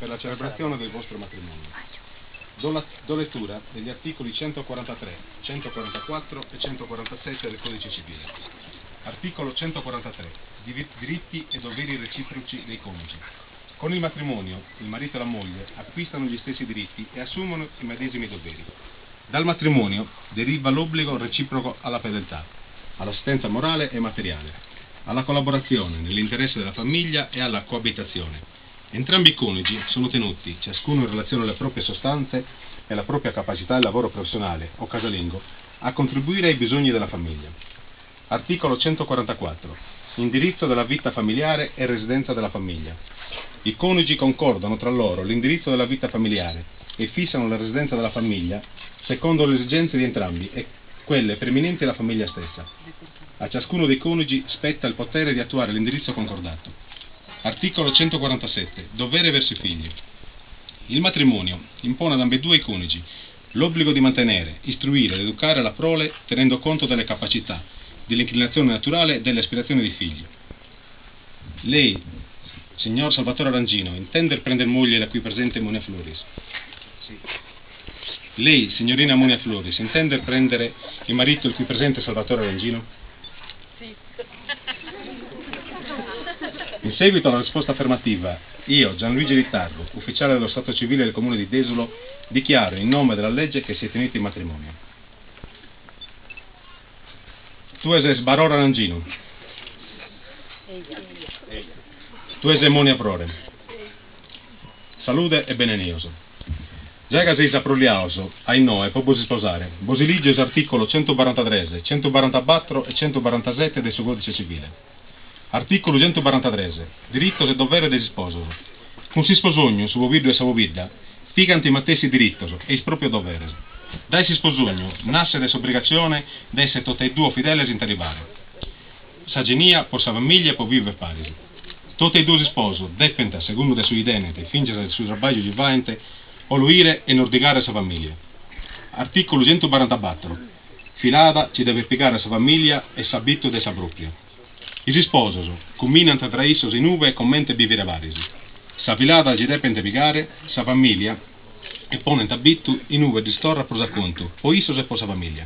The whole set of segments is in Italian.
per la celebrazione del vostro matrimonio. Do lettura degli articoli 143, 144 e 147 del Codice Civile. Articolo 143. Diritti e doveri reciproci dei coniugi. Con il matrimonio, il marito e la moglie acquistano gli stessi diritti e assumono i medesimi doveri. Dal matrimonio deriva l'obbligo reciproco alla fedeltà, all'assistenza morale e materiale, alla collaborazione nell'interesse della famiglia e alla coabitazione. Entrambi i coniugi sono tenuti, ciascuno in relazione alle proprie sostanze e alla propria capacità di lavoro professionale o casalingo, a contribuire ai bisogni della famiglia. Articolo 144. Indirizzo della vita familiare e residenza della famiglia. I coniugi concordano tra loro l'indirizzo della vita familiare e fissano la residenza della famiglia secondo le esigenze di entrambi e quelle preminenti della famiglia stessa. A ciascuno dei coniugi spetta il potere di attuare l'indirizzo concordato. Articolo 147. Dovere verso i figli. Il matrimonio impone ad ambedue i coniugi l'obbligo di mantenere, istruire ed educare la prole tenendo conto delle capacità, dell'inclinazione naturale e delle aspirazioni dei figli. Lei, signor Salvatore Arangino, intende prendere moglie la qui presente Monia Floris? Sì. Lei, signorina Monia Floris, intende prendere in marito il qui presente Salvatore Arangino? Sì. In seguito alla risposta affermativa, io, Gianluigi Ritardo, ufficiale dello Stato Civile del Comune di Desolo, dichiaro in nome della legge che si è tenuto in matrimonio. Tu eses Barora Arangino. Tu eses Monia Prore. Salute e benenioso. Già che sei saproliaoso, ai no, e poi posi sposare. Bosiligio articolo 143, 144 e 147 del suo codice civile. Articolo 143. Diritto e dovere dei sposo. Con si sposogno, su vovido e savovidda, figanti mattesi diritto e il proprio dovere. Dai si sposogno, nasce des obbligazione d'essere tutti e due fideli interribare. Sagenia, por sa famiglia, por vivere parisi. Tutti e due si sposo, dependa, secondo le sue idee, fingere del suo trabalho givante, o luire e nordigare sa famiglia. Articolo 144. Filada ci deve piegare sa famiglia e s'abito de sa propria. I rispososo, combinant tra issos in uve e commente vivere varisi. Sa filada ci deve piegare sa famiglia e ponent abitto in uve di storra prosa conto, o issos e po sa famiglia.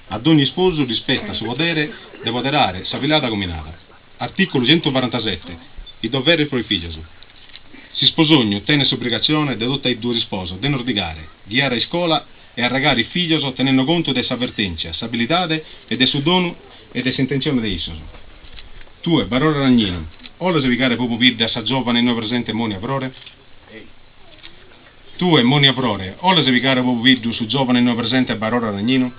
Ad ogni sposo rispetta suo podere de moderare sa filada combinata. Articolo 147. I doveri pro i figlioso. Si sposogno tenne s'obbligazione de dotta i due risposo de nordigare, guiare a scuola e arregare i figlioso tenendo conto de sa avvertenza, sa abilitade e de su dono e de intenzione de issoso. Tu, Barora Ragnino, o lo svigare proprio vide a sa giovane noi presente Monia Prore? Tu e Monia Prore, o lo svigare proprio vide su giovane noi presente Barora Ragnino?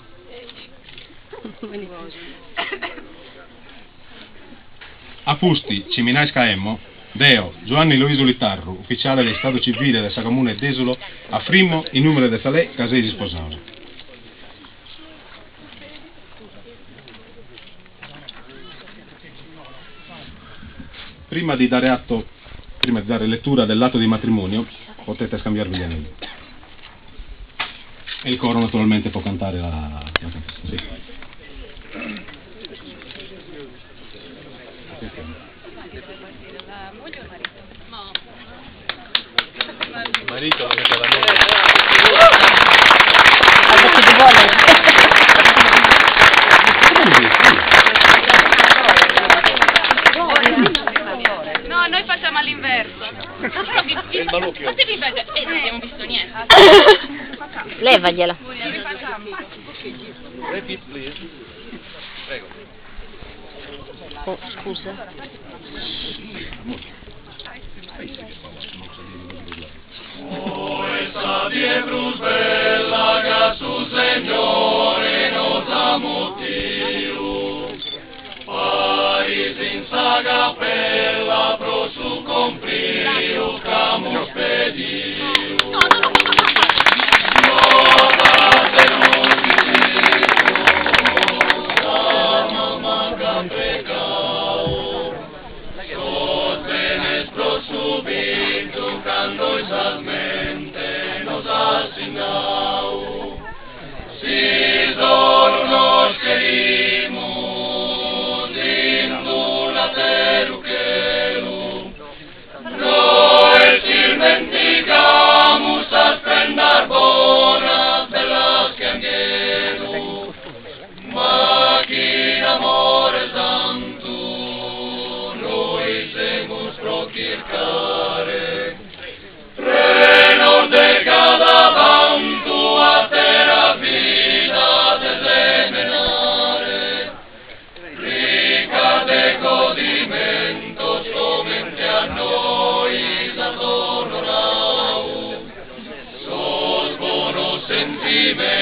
A Pusti, Ciminais Caemmo, Deo, Giovanni Loiso Litarro, ufficiale del Stato Civile del Comune Desolo, affirmo in numero de Salè, casei di sposato. Prima di dare lettura dell'atto di matrimonio, potete scambiarvi gli anelli. E il coro naturalmente può cantare la canzone. Sì. Marito, la mette la moglie. No, noi facciamo all'inverso. Il malucchio. Non si ripete, non abbiamo visto niente. Levagliela. Repeat, please. Prego. Oh, scusa. Essa Dietrus bella che su Signore nos amutiu, Paris in sa cappella pro su compriu camus pediu. Nota denuntius, sama manca pecao, sostenes pro subito cando esasmente nos asignau. Si solo nos querimus in una teruquelu, no es il mentira. me